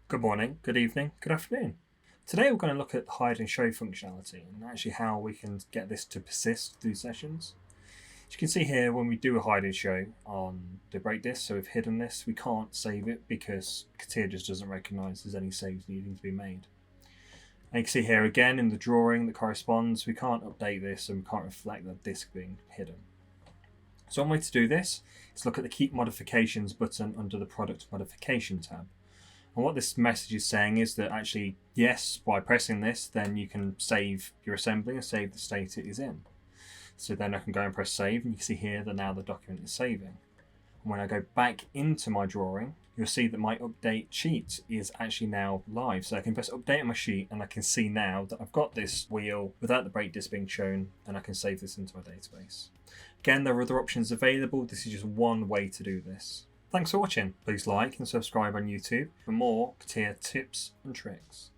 Good morning, good evening, good afternoon. Today we're going to look at hide and show functionality and actually how we can get this to persist through sessions. As you can see here, when we do a hide and show on the break disk, so we've hidden this, we can't save it because CATIA just doesn't recognise there's any saves needing to be made. And you can see here again in the drawing that corresponds, we can't update this and we can't reflect the disk being hidden. So one way to do this is look at the Keep Modifications button under the Product Modification tab. And what this message is saying is that actually, yes, by pressing this, then you can save your assembly and save the state it is in. So then I can go and press save, and you can see here that now the document is saving. And when I go back into my drawing, you'll see that my update sheet is actually now live. So I can press update on my sheet, and I can see now that I've got this wheel without the break disk being shown, and I can save this into my database. Again, there are other options available. This is just one way to do this. Thanks for watching. Please like and subscribe on YouTube for more CATIA tips and tricks.